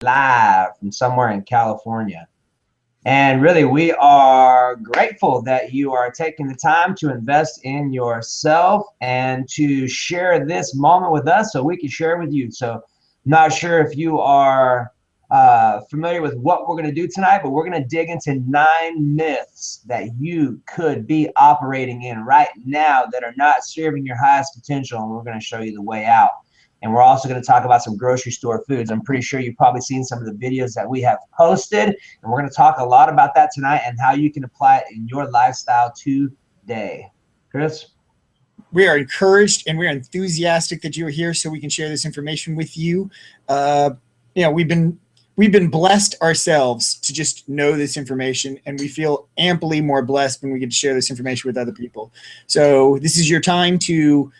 live from somewhere in California. And really, we are grateful that you are taking the time to invest in yourself and to share this moment with us so we can share with you. So, not sure if you are familiar with what we're going to do tonight, but we're going to dig into 9 myths that you could be operating in right now that are not serving your highest potential. And we're going to show you the way out. And we're also going to talk about some grocery store foods. I'm pretty sure you've probably seen some of the videos that we have posted. And we're going to talk a lot about that tonight and how you can apply it in your lifestyle today. Chris? We are encouraged and we're enthusiastic that you are here so we can share this information with you. We've been blessed ourselves to just know this information, and we feel amply more blessed when we get to share this information with other people. So this is your time to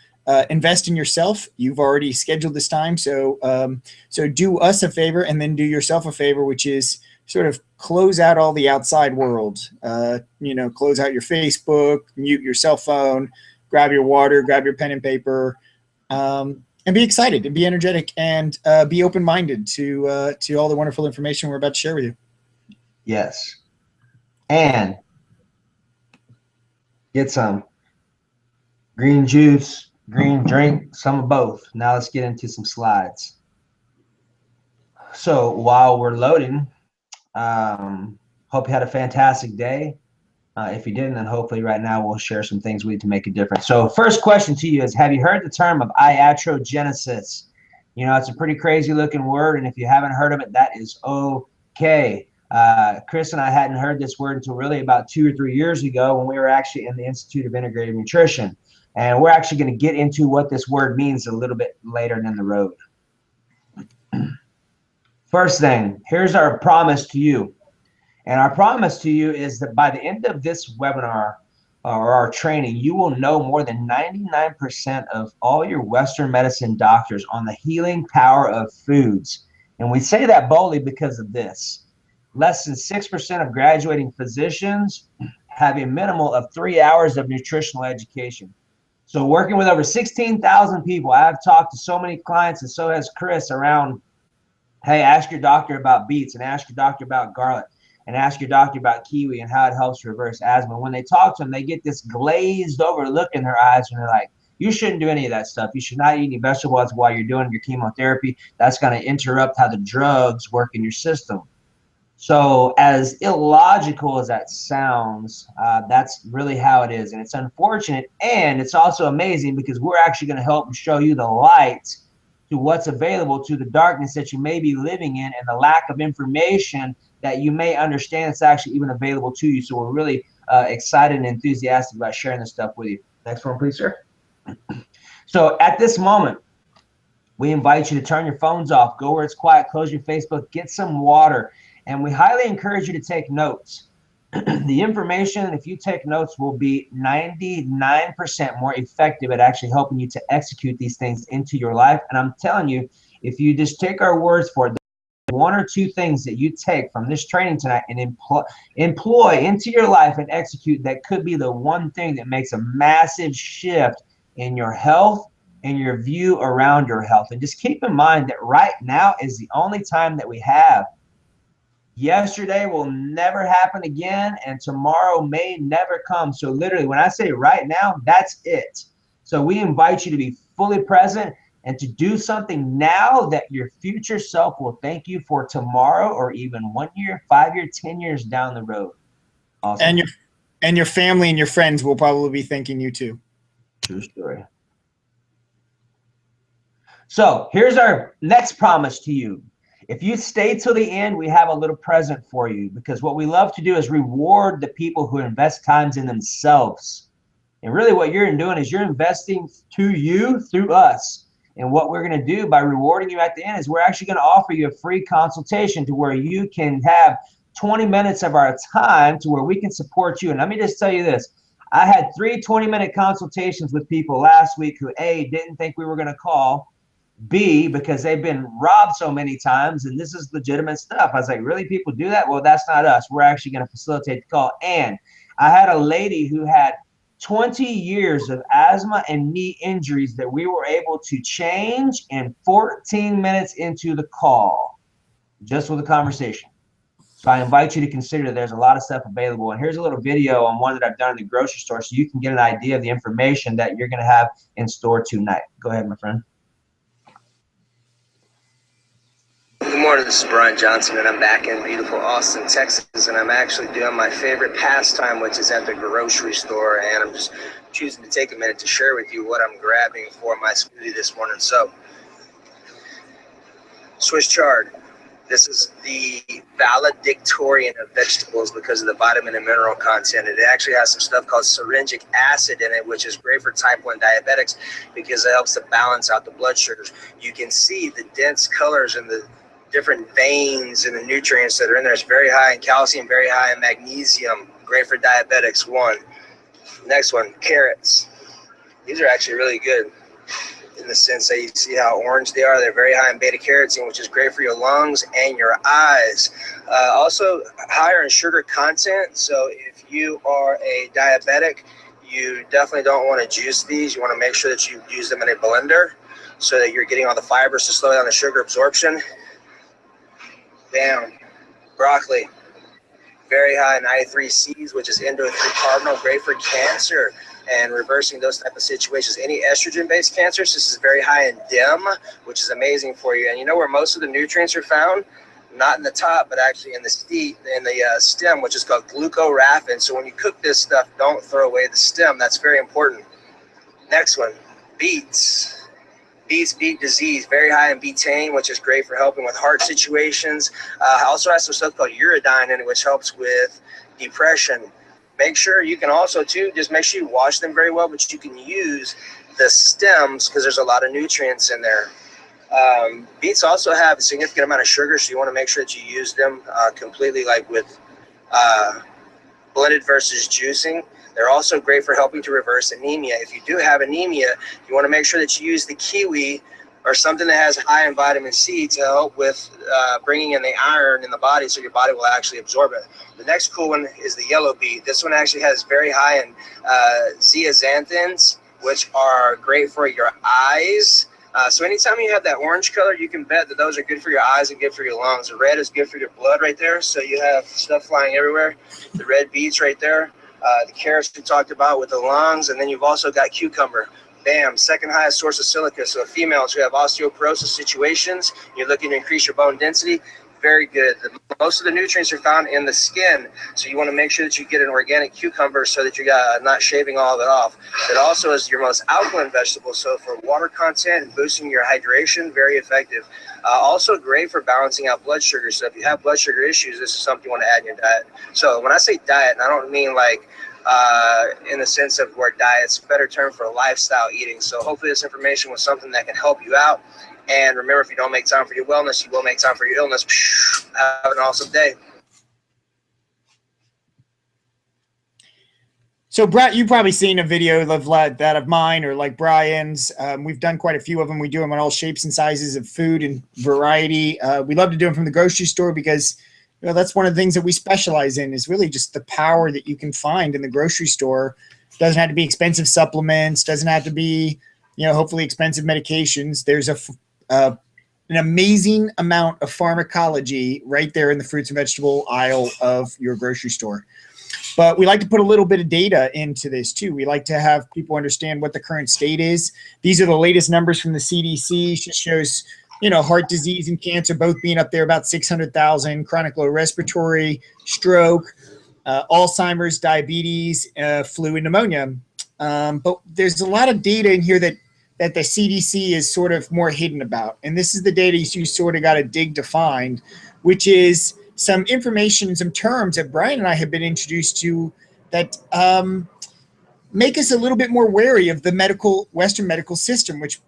invest in yourself. You've already scheduled this time, so do us a favor and then do yourself a favor, which is sort of close out all the outside world. Close out your Facebook, mute your cell phone, grab your water, grab your pen and paper, and be excited and be energetic and be open-minded to all the wonderful information we're about to share with you. Yes. And get some green juice, green drink, some of both. Now let's get into some slides. So while we're loading, hope you had a fantastic day. If you didn't, then hopefully right now we'll share some things we need to make a difference. So first question to you is, have you heard the term of iatrogenesis? You know, it's a pretty crazy looking word, and if you haven't heard of it, that is okay. Chris and I hadn't heard this word until really about 2 or 3 years ago when we were actually in the Institute of Integrative Nutrition. And we're actually going to get into what this word means a little bit later down the road. First thing, here's our promise to you. And our promise to you is that by the end of this webinar or our training, you will know more than 99% of all your Western medicine doctors on the healing power of foods. And we say that boldly because of this. Less than 6% of graduating physicians have a minimal of 3 hours of nutritional education. So working with over 16,000 people, I've talked to so many clients, and so has Chris, around, hey, ask your doctor about beets, and ask your doctor about garlic, and ask your doctor about kiwi and how it helps reverse asthma. When they talk to them, they get this glazed over look in their eyes, and they're like, you shouldn't do any of that stuff. You should not eat any vegetables while you're doing your chemotherapy. That's going to interrupt how the drugs work in your system. So as illogical as that sounds, that's really how it is. And it's unfortunate, and it's also amazing because we're actually going to help show you the light to what's available, to the darkness that you may be living in, and the lack of information that you may understand it's actually even available to you. So we're really excited and enthusiastic about sharing this stuff with you. Next one, please, sir. So at this moment, we invite you to turn your phones off, go where it's quiet, close your Facebook, get some water, and we highly encourage you to take notes. The information, if you take notes, will be 99% more effective at actually helping you to execute these things into your life. And I'm telling you, if you just take our words for it, 1 or 2 things that you take from this training tonight and employ into your life and execute, that could be the one thing that makes a massive shift in your health and your view around your health. And just keep in mind that right now is the only time that we have. Yesterday will never happen again, and tomorrow may never come. So literally, when I say right now, that's it. So we invite you to be fully present and to do something now that your future self will thank you for tomorrow, or even 1 year, 5 years, 10 years down the road. Awesome. And your family and your friends will probably be thanking you too. True story. So here's our next promise to you. If you stay till the end, we have a little present for you, because what we love to do is reward the people who invest times in themselves. And really what you're doing is you're investing to you through us. And what we're going to do by rewarding you at the end is we're actually going to offer you a free consultation to where you can have 20 minutes of our time to where we can support you. And let me just tell you this. I had 3 20-minute consultations with people last week who, A, didn't think we were going to call, B, because they've been robbed so many times, and this is legitimate stuff. I was like, really, people do that? Well, that's not us. We're actually going to facilitate the call. And I had a lady who had 20 years of asthma and knee injuries that we were able to change in 14 minutes into the call. just with a conversation. So I invite you to consider there's a lot of stuff available. And here's a little video on one that I've done in the grocery store so you can get an idea of the information that you're going to have in store tonight. Go ahead, my friend. Good morning, this is Brian Johnson, and I'm back in beautiful Austin, Texas, and I'm actually doing my favorite pastime, which is at the grocery store, and I'm just choosing to take a minute to share with you what I'm grabbing for my smoothie this morning. So, Swiss chard. This is the valedictorian of vegetables because of the vitamin and mineral content. It actually has some stuff called syringic acid in it, which is great for type 1 diabetics because it helps to balance out the blood sugars. You can see the dense colors and the different veins and the nutrients that are in there. It's very high in calcium, very high in magnesium. Great for diabetics, one. Next one, carrots. These are actually really good in the sense that you see how orange they are. They're very high in beta carotene, which is great for your lungs and your eyes. Also higher in sugar content. So if you are a diabetic, you definitely don't want to juice these. You want to make sure that you use them in a blender so that you're getting all the fibers to slow down the sugar absorption. Bam. Broccoli. Very high in I3Cs, which is endo-3-carbinol, great for cancer and reversing those type of situations. Any estrogen-based cancers, this is very high in DEM, which is amazing for you. And you know where most of the nutrients are found? Not in the top, but actually in the stem, which is called glucoraphan. So when you cook this stuff, don't throw away the stem. That's very important. Next one, beets. Beets beat disease, very high in betaine, which is great for helping with heart situations. Also has some stuff called uridine in it, which helps with depression. Make sure you can also, too, just make sure you wash them very well, but you can use the stems because there's a lot of nutrients in there. Beets also have a significant amount of sugar, so you want to make sure that you use them completely, like with blended versus juicing. They're also great for helping to reverse anemia. If you do have anemia, you want to make sure that you use the kiwi or something that has high in vitamin C to help with bringing in the iron in the body so your body will actually absorb it. The next cool one is the yellow beet. This one actually has very high in zeaxanthins, which are great for your eyes. So anytime you have that orange color, you can bet that those are good for your eyes and good for your lungs. The red is good for your blood right there. So you have stuff flying everywhere. The red beets right there. The carrots we talked about with the lungs, and then you've also got cucumber. Bam, second highest source of silica. So females who have osteoporosis situations, you're looking to increase your bone density, very good. Most of the nutrients are found in the skin, so you want to make sure that you get an organic cucumber so that you're not shaving all of it off. It also is your most alkaline vegetable, so for water content and boosting your hydration, very effective. Also great for balancing out blood sugar. So if you have blood sugar issues, this is something you want to add in your diet. So when I say diet, I don't mean like in the sense of where diet's a better term for lifestyle eating. So hopefully this information was something that can help you out. And remember, if you don't make time for your wellness, you will make time for your illness. Have an awesome day. So, Brett, you've probably seen a video of that of mine or like Brian's. We've done quite a few of them. We do them on all shapes and sizes of food and variety. We love to do them from the grocery store because that's one of the things that we specialize in is really just the power that you can find in the grocery store. Doesn't have to be expensive supplements. Doesn't have to be, hopefully expensive medications. There's an amazing amount of pharmacology right there in the fruits and vegetable aisle of your grocery store. But we like to put a little bit of data into this too. We like to have people understand what the current state is. These are the latest numbers from the CDC. It shows, heart disease and cancer both being up there about 600,000, chronic low respiratory, stroke, Alzheimer's, diabetes, flu, and pneumonia. But there's a lot of data in here that the CDC is sort of more hidden about. And this is the data you sort of got to dig to find, which is some information, some terms that Brian and I have been introduced to that make us a little bit more wary of the Western medical system, which,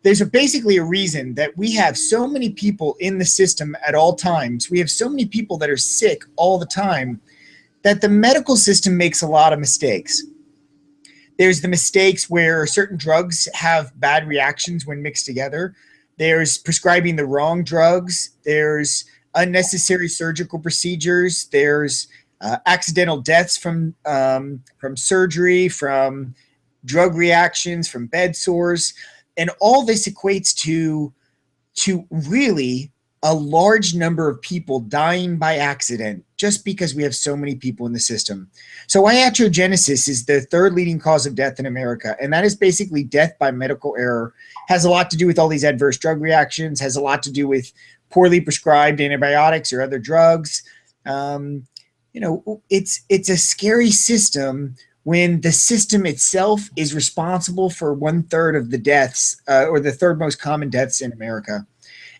there's basically a reason that we have so many people in the system at all times. We have so many people that are sick all the time that the medical system makes a lot of mistakes. There's the mistakes where certain drugs have bad reactions when mixed together. There's prescribing the wrong drugs. There's unnecessary surgical procedures. There's accidental deaths from surgery, from drug reactions, from bed sores. And all this equates to really a large number of people dying by accident just because we have so many people in the system. So iatrogenesis is the third leading cause of death in America, and that is basically death by medical error. Has a lot to do with all these adverse drug reactions, has a lot to do with poorly prescribed antibiotics or other drugs. It's a scary system when the system itself is responsible for 1/3 of the deaths, or the third most common deaths in America.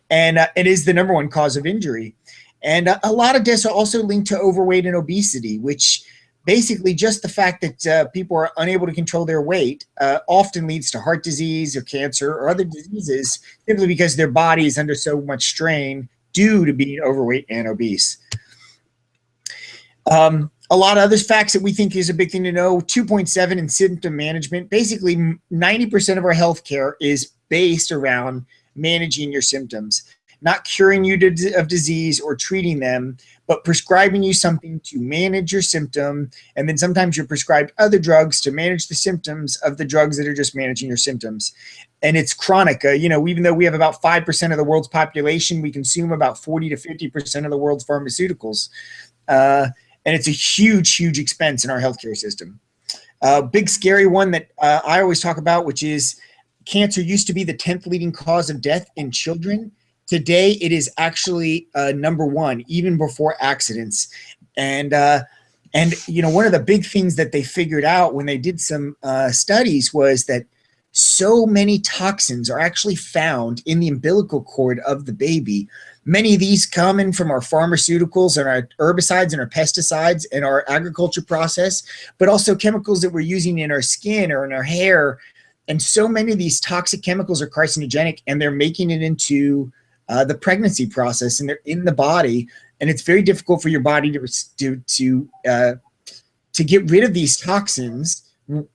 And it is the number one cause of injury. And a lot of deaths are also linked to overweight and obesity, which basically just the fact that people are unable to control their weight often leads to heart disease or cancer or other diseases simply because their body is under so much strain due to being overweight and obese. A lot of other facts that we think is a big thing to know. 2.7 in symptom management. Basically, 90% of our healthcare is based around managing your symptoms, not curing you of disease or treating them, but prescribing you something to manage your symptom. And then sometimes you're prescribed other drugs to manage the symptoms of the drugs that are just managing your symptoms. And it's chronic. Even though we have about 5% of the world's population, we consume about 40 to 50% of the world's pharmaceuticals. And it's a huge, huge expense in our healthcare system. Big scary one that I always talk about, which is cancer used to be the 10th leading cause of death in children. Today, it is actually number one, even before accidents. And one of the big things that they figured out when they did some studies was that so many toxins are actually found in the umbilical cord of the baby. Many of these come in from our pharmaceuticals and our herbicides and our pesticides and our agriculture process, but also chemicals that we're using in our skin or in our hair. And so many of these toxic chemicals are carcinogenic, and they're making it into the pregnancy process, and they're in the body. And it's very difficult for your body to get rid of these toxins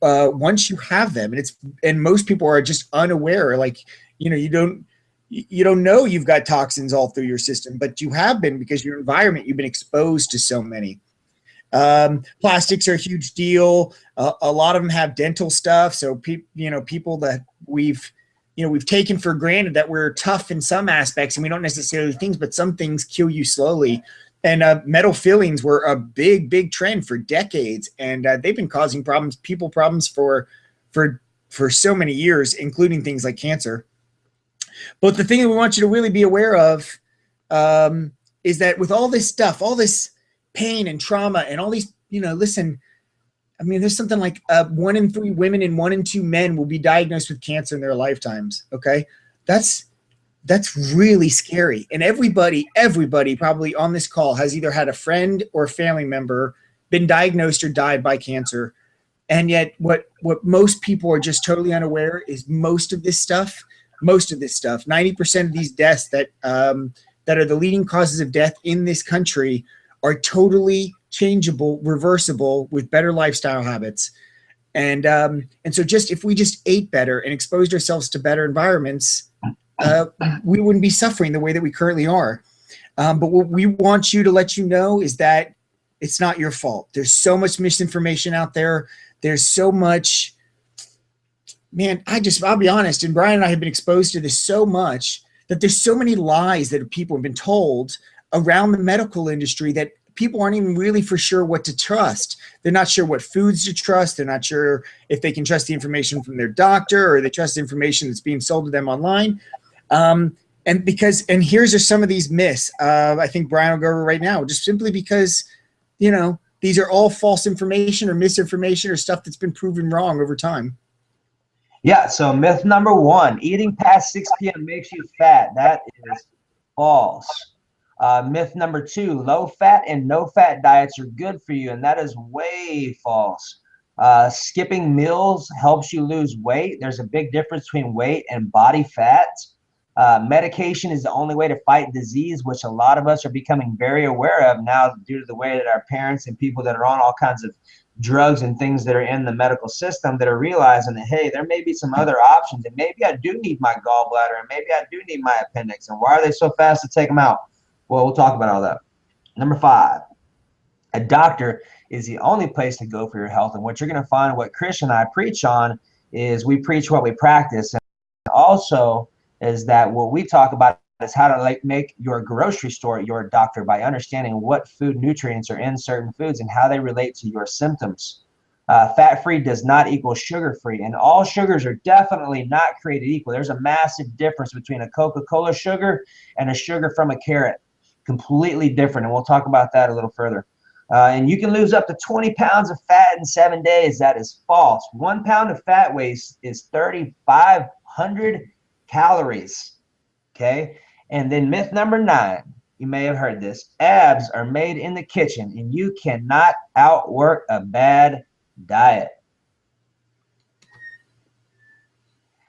once you have them. And most people are just unaware. You don't know you've got toxins all through your system, but you have been because your environment, you've been exposed to so many. Plastics are a huge deal. A lot of them have dental stuff. So people that we've taken for granted that we're tough in some aspects and we don't necessarily think, but some things kill you slowly. And metal fillings were a big, big trend for decades. And they've been causing people problems for so many years, including things like cancer. But the thing that we want you to really be aware of is that with all this stuff, all this pain and trauma and all these, listen, I mean, there's something like 1 in 3 women and 1 in 2 men will be diagnosed with cancer in their lifetimes. Okay. That's really scary. And everybody probably on this call has either had a friend or a family member been diagnosed or died by cancer. And yet what most people are just totally unaware is most of this stuff, 90% of these deaths that are the leading causes of death in this country are totally changeable, reversible with better lifestyle habits. And so if we just ate better and exposed ourselves to better environments, we wouldn't be suffering the way that we currently are. But what we want you to let you know is that it's not your fault. There's so much misinformation out there. There's so much, man, I'll be honest, and Brian and I have been exposed to this so much that there's so many lies that people have been told around the medical industry that people aren't even really for sure what to trust. They're not sure what foods to trust. They're not sure if they can trust the information from their doctor or they trust the information that's being sold to them online. And here's just some of these myths. I think Brian will go over right now, just simply because, these are all false information or misinformation or stuff that's been proven wrong over time. Yeah, so myth number 1, eating past 6 p.m. makes you fat. That is false. Myth number 2, low fat and no fat diets are good for you, and that is way false. Skipping meals helps you lose weight. There's a big difference between weight and body fat. Medication is the only way to fight disease, which a lot of us are becoming very aware of now due to the way that our parents and people that are on all kinds of drugs and things that are in the medical system that are realizing that, hey, there may be some other options, and maybe I do need my gallbladder, and maybe I do need my appendix, and why are they so fast to take them out? Well, we'll talk about all that. Number 5, a doctor is the only place to go for your health. And what you're going to find, what Chris and I preach on, is we preach what we practice. And also is that what we talk about is how to like make your grocery store your doctor by understanding what food nutrients are in certain foods and how they relate to your symptoms. Fat-free does not equal sugar-free, and all sugars are definitely not created equal. There's a massive difference between a Coca-Cola sugar and a sugar from a carrot. Completely different, and we'll talk about that a little further. And you can lose up to 20 pounds of fat in 7 days. That is false. 1 pound of fat waste is 3,500 calories. Okay. And then myth number 9, you may have heard this: abs are made in the kitchen, and you cannot outwork a bad diet.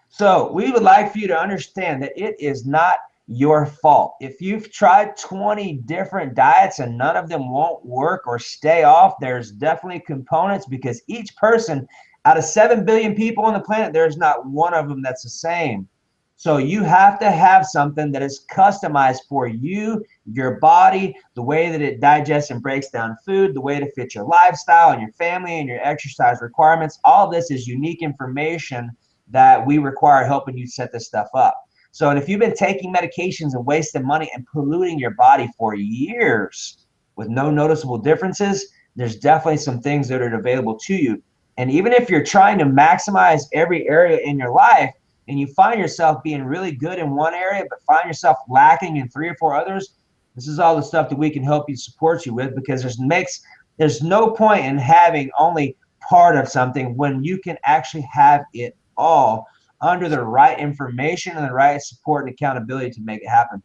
So we would like for you to understand that it is not your fault. If you've tried 20 different diets and none of them won't work or stay off, there's definitely components, because each person out of 7 billion people on the planet, there's not one of them that's the same. So you have to have something that is customized for you, your body, the way that it digests and breaks down food, the way to fit your lifestyle and your family and your exercise requirements. All of this is unique information that we require helping you set this stuff up. So, and if you've been taking medications and wasting money and polluting your body for years with no noticeable differences, there's definitely some things that are available to you. And even if you're trying to maximize every area in your life and you find yourself being really good in one area but find yourself lacking in 3 or 4 others, this is all the stuff that we can help you, support you with, because there's no point in having only part of something when you can actually have it all under the right information and the right support and accountability to make it happen.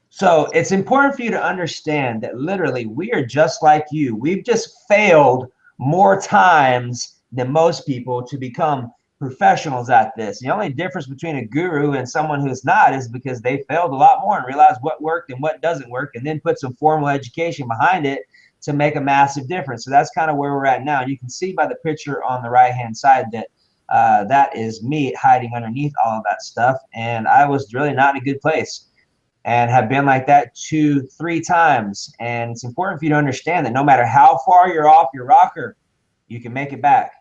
So it's important for you to understand that literally we are just like you. We've just failed more times than most people to become professionals at this. The only difference between a guru and someone who's not is because they failed a lot more and realized what worked and what doesn't work, and then put some formal education behind it to make a massive difference. So that's kind of where we're at now. And you can see by the picture on the right hand side that that is me hiding underneath all of that stuff. And I was really not in a good place and have been like that 2-3 times. And it's important for you to understand that no matter how far you're off your rocker, you can make it back.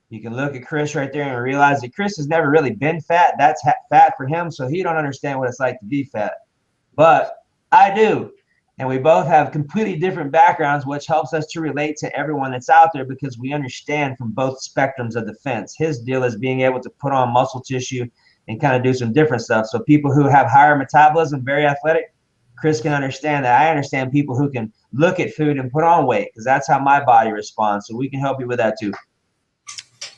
You can look at Chris right there and realize that Chris has never really been fat. That's fat for him, so he don't understand what it's like to be fat. But I do. And we both have completely different backgrounds, which helps us to relate to everyone that's out there because we understand from both spectrums of the fence. His deal is being able to put on muscle tissue and kind of do some different stuff. So people who have higher metabolism, very athletic, Chris can understand that. I understand people who can look at food and put on weight because that's how my body responds. So we can help you with that too.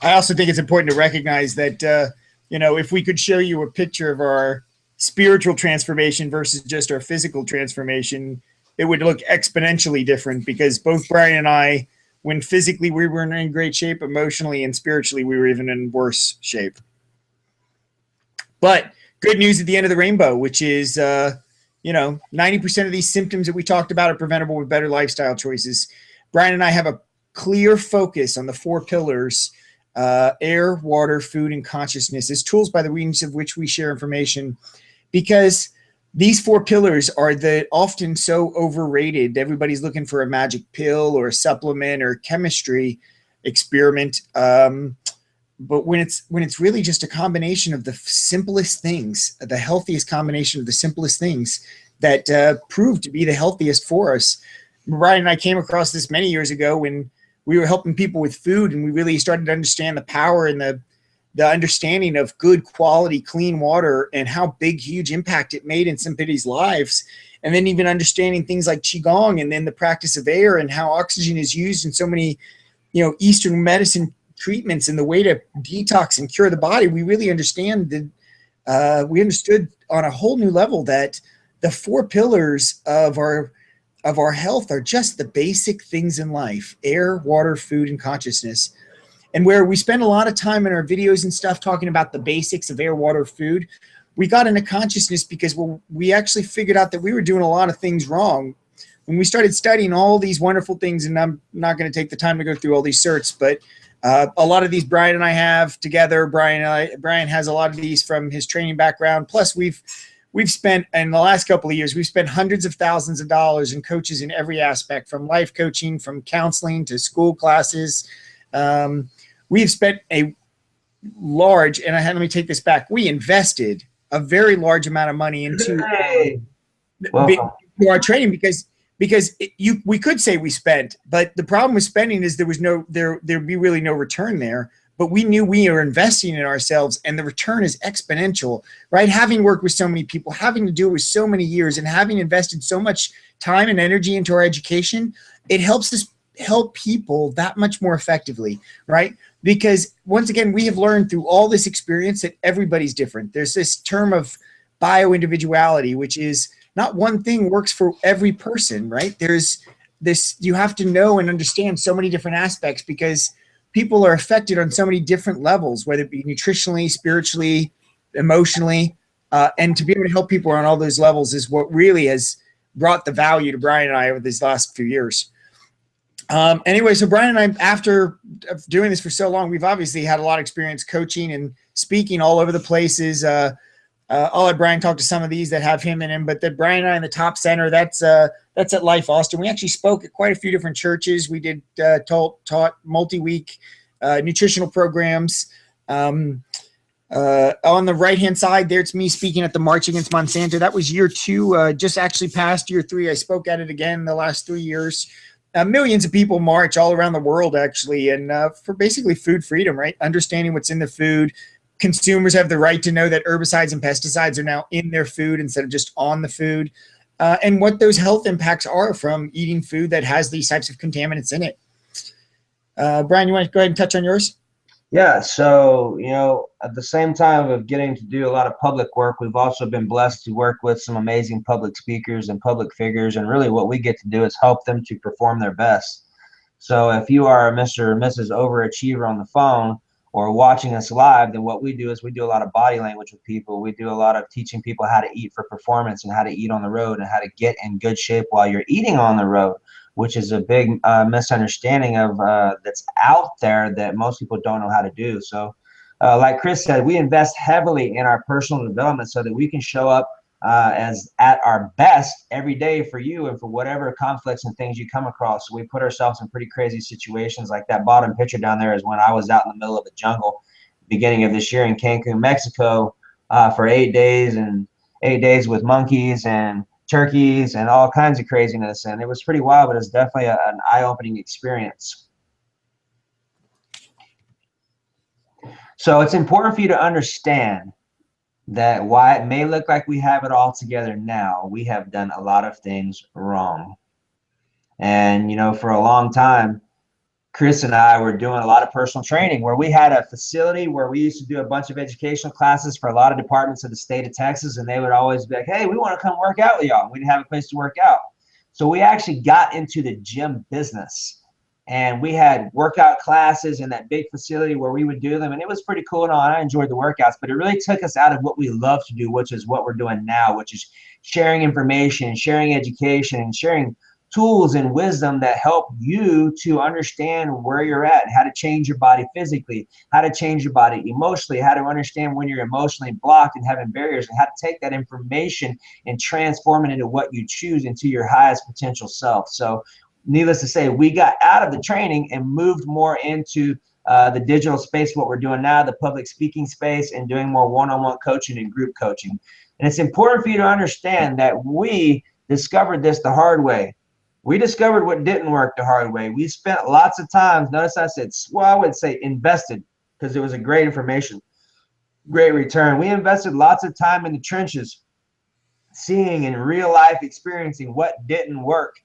I also think it's important to recognize that, if we could show you a picture of our spiritual transformation versus just our physical transformation, it would look exponentially different because both Brian and I, when physically we were in great shape, emotionally and spiritually, we were even in worse shape. But good news at the end of the rainbow, which is, 90% of these symptoms that we talked about are preventable with better lifestyle choices. Brian and I have a clear focus on the 4 pillars: air, water, food, and consciousness, as tools by the means of which we share information, because these 4 pillars are often so overrated. Everybody's looking for a magic pill or a supplement or chemistry experiment. But when it's really just a combination of the simplest things, the healthiest combination of the simplest things that prove to be the healthiest for us. Brian and I came across this many years ago when we were helping people with food, and we really started to understand the power and the understanding of good quality, clean water and how big, huge impact it made in somebody's lives. And then even understanding things like Qigong and then the practice of air and how oxygen is used in so many, Eastern medicine treatments and the way to detox and cure the body. We really understood on a whole new level that the 4 pillars of our health are just the basic things in life: air, water, food, and consciousness. And where we spend a lot of time in our videos and stuff talking about the basics of air, water, food, we got into consciousness because we actually figured out that we were doing a lot of things wrong. When we started studying all these wonderful things, and I'm not going to take the time to go through all these certs, but a lot of these Brian and I have together. Brian has a lot of these from his training background. Plus we've spent, in the last couple of years, we've spent hundreds of thousands of dollars in coaches in every aspect, from life coaching, from counseling to school classes. We've spent a large, and let me take this back. We invested a very large amount of money into Hey, welcome. our training because we could say we spent, but the problem with spending is there'd be really no return there. But we knew we were investing in ourselves, and the return is exponential, right? Having worked with so many people, having to do it with so many years, and having invested so much time and energy into our education, it helps us help people that much more effectively, right? Because once again, we have learned through all this experience that everybody's different. There's this term of bio-individuality, which is not one thing works for every person, right? There's this, you have to know and understand so many different aspects because people are affected on so many different levels, whether it be nutritionally, spiritually, emotionally, and to be able to help people on all those levels is what really has brought the value to Brian and I over these last few years. Anyway, so Brian and I, after doing this for so long, we've obviously had a lot of experience coaching and speaking all over the places. I'll let Brian talk to some of these that have him in him, but that Brian and I in the top center, that's at Life Austin. We actually spoke at quite a few different churches. We did taught multi-week nutritional programs. On the right-hand side there, it's me speaking at the March Against Monsanto. That was year 2, just actually past year 3. I spoke at it again the last 3 years. Millions of people march all around the world, actually, and for basically food freedom, right? Understanding what's in the food. Consumers have the right to know that herbicides and pesticides are now in their food instead of just on the food, and what those health impacts are from eating food that has these types of contaminants in it. Brian, you want to go ahead and touch on yours? Yeah, so, at the same time of getting to do a lot of public work, we've also been blessed to work with some amazing public speakers and public figures, and really what we get to do is help them to perform their best. So if you are a Mr. or Mrs. Overachiever on the phone or watching us live, then what we do is we do a lot of body language with people. We do a lot of teaching people how to eat for performance and how to eat on the road and how to get in good shape while you're eating on the road, which is a big misunderstanding of that's out there that most people don't know how to do. So like Chris said, we invest heavily in our personal development so that we can show up as at our best every day for you and for whatever conflicts and things you come across. So we put ourselves in pretty crazy situations. Like that bottom picture down there is when I was out in the middle of the jungle beginning of this year in Cancun, Mexico, for 8 days, and 8 days with monkeys and turkeys and all kinds of craziness. And it was pretty wild, but it's definitely an eye-opening experience. So it's important for you to understand that while it may look like we have it all together now, we have done a lot of things wrong. And, for a long time, Chris and I were doing a lot of personal training where we had a facility where we used to do a bunch of educational classes for a lot of departments of the state of Texas. And they would always be like, hey, we want to come work out with y'all. We didn't have a place to work out. So we actually got into the gym business. And we had workout classes in that big facility where we would do them. And it was pretty cool and all. I enjoyed the workouts, but it really took us out of what we love to do, which is what we're doing now, which is sharing information, sharing education, and sharing tools and wisdom that help you to understand where you're at, how to change your body physically, how to change your body emotionally, how to understand when you're emotionally blocked and having barriers, and how to take that information and transform it into what you choose, into your highest potential self. So needless to say, we got out of the training and moved more into the digital space, what we're doing now, the public speaking space, and doing more one-on-one coaching and group coaching. And it's important for you to understand that we discovered this the hard way. We discovered what didn't work the hard way. We spent lots of times, notice I said, well, I would say invested, because it was a great information, great return. We invested lots of time in the trenches, seeing in real life, experiencing what didn't work.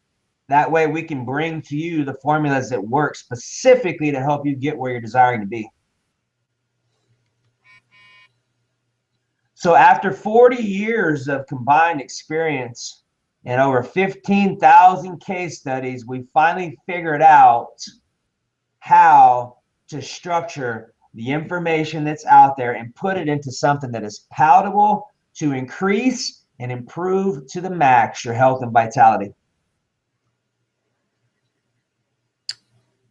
That way we can bring to you the formulas that work specifically to help you get where you're desiring to be. So after 40 years of combined experience and over 15,000 case studies, we finally figured out how to structure the information that's out there and put it into something that is palatable to increase and improve to the max your health and vitality.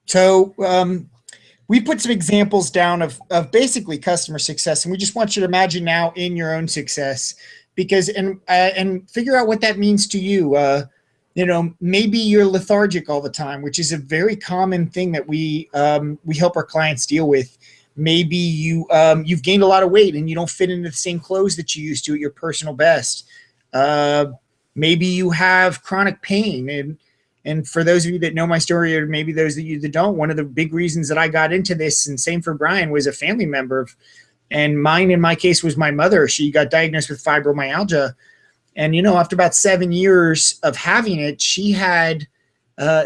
So we put some examples down of basically customer success, and we just want you to imagine now in your own success, because and figure out what that means to you. Maybe you're lethargic all the time, which is a very common thing that we help our clients deal with. Maybe you've gained a lot of weight and you don't fit into the same clothes that you used to at your personal best. Maybe you have chronic pain. And for those of you that know my story, or maybe those of you that don't, one of the big reasons that I got into this, and same for Brian, was a family member. And mine, in my case, was my mother. She got diagnosed with fibromyalgia. And, after about 7 years of having it, she had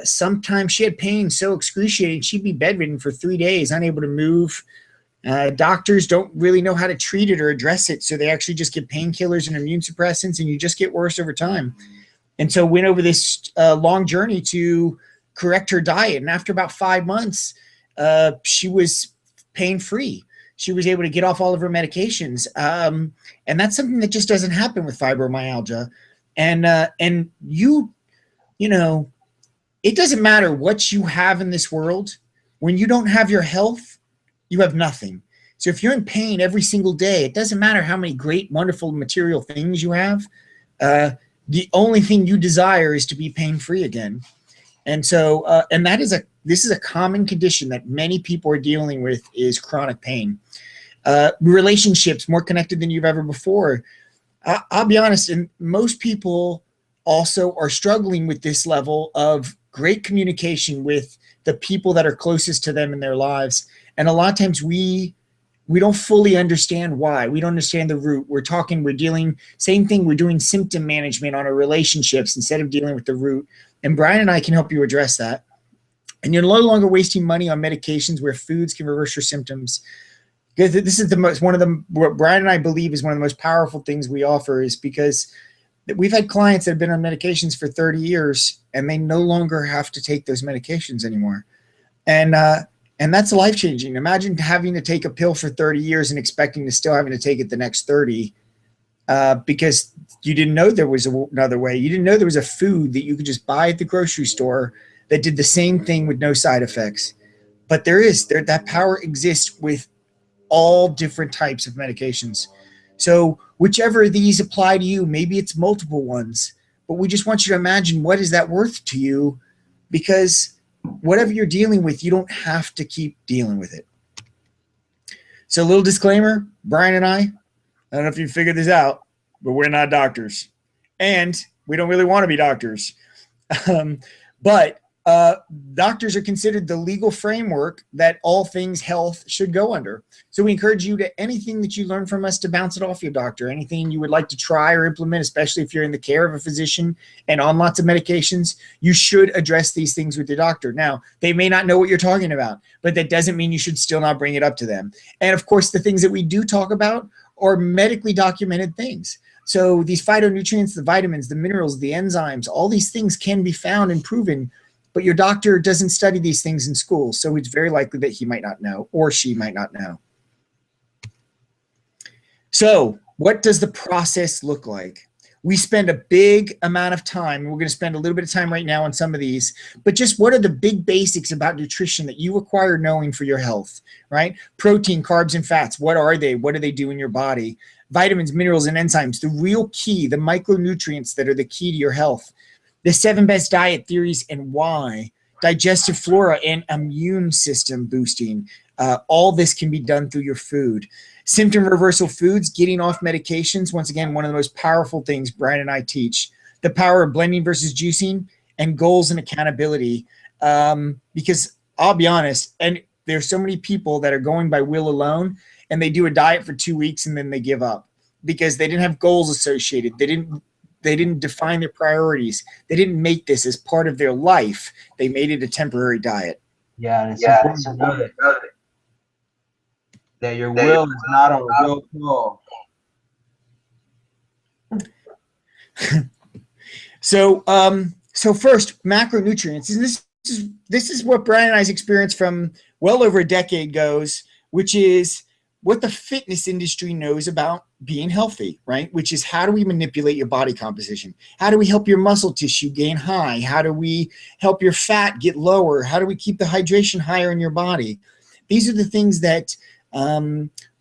sometimes she had pain so excruciating, she'd be bedridden for 3 days, unable to move. Doctors don't really know how to treat it or address it. So they actually just give painkillers and immune suppressants, and you just get worse over time. And so went over this long journey to correct her diet. And after about 5 months, she was pain-free. She was able to get off all of her medications. And that's something that just doesn't happen with fibromyalgia. And it doesn't matter what you have in this world. When you don't have your health, you have nothing. So if you're in pain every single day, it doesn't matter how many great, wonderful material things you have. The only thing you desire is to be pain-free again. And so, this is a common condition that many people are dealing with, is chronic pain. Relationships more connected than you've ever before. I'll be honest, and most people also are struggling with this level of great communication with the people that are closest to them in their lives. And a lot of times we don't fully understand why. We don't understand the root. We're dealing, same thing, we're doing symptom management on our relationships instead of dealing with the root. And Brian and I can help you address that. And you're no longer wasting money on medications where foods can reverse your symptoms. Because this is what Brian and I believe is one of the most powerful things we offer, is because we've had clients that have been on medications for 30 years and they no longer have to take those medications anymore. And that's life-changing. Imagine having to take a pill for 30 years and expecting to still having to take it the next 30 because you didn't know there was another way. You didn't know there was a food that you could just buy at the grocery store that did the same thing with no side effects. But that power exists with all different types of medications. So whichever of these apply to you, maybe it's multiple ones, but we just want you to imagine, what is that worth to you? Because whatever you're dealing with, you don't have to keep dealing with it. So a little disclaimer, Brian and I don't know if you figured this out, but we're not doctors. And we don't really want to be doctors. But doctors are considered the legal framework that all things health should go under. So we encourage you to anything that you learn from us to bounce it off your doctor. Anything you would like to try or implement, especially if you're in the care of a physician and on lots of medications, you should address these things with your doctor. Now, they may not know what you're talking about, but that doesn't mean you should still not bring it up to them. And of course, the things that we do talk about are medically documented things. So these phytonutrients, the vitamins, the minerals, the enzymes, all these things can be found and proven. But your doctor doesn't study these things in school, so it's very likely that he might not know, or she might not know. So what does the process look like? We spend a big amount of time, and we're going to spend a little bit of time right now on some of these, but just what are the big basics about nutrition that you require knowing for your health, right? Protein, carbs, and fats, what are they? What do they do in your body? Vitamins, minerals, and enzymes, the real key, the micronutrients that are the key to your health. The 7 best diet theories and why, digestive flora and immune system boosting. All this can be done through your food. Symptom reversal foods, getting off medications. Once again, one of the most powerful things Brian and I teach. The power of blending versus juicing, and goals and accountability. Because I'll be honest, and there's so many people that are going by will alone, and they do a diet for 2 weeks and then they give up because they didn't have goals associated. They didn't define their priorities. They didn't make this as part of their life. They made it a temporary diet. Yeah, and it's important to know that your will is not a will pull. So first, macronutrients. And this is what Brian and I's experience from well over a decade goes, which is what the fitness industry knows about being healthy, right? Which is, how do we manipulate your body composition? How do we help your muscle tissue gain high? How do we help your fat get lower? How do we keep the hydration higher in your body? These are the things that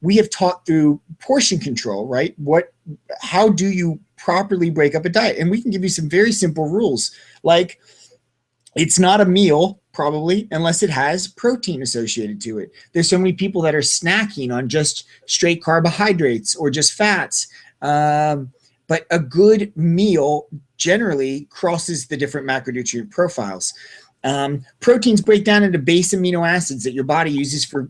we have taught through portion control, right? How do you properly break up a diet? And we can give you some very simple rules, like it's not a meal probably, unless it has protein associated to it. There's so many people that are snacking on just straight carbohydrates or just fats. But a good meal generally crosses the different macronutrient profiles. Proteins break down into base amino acids that your body uses for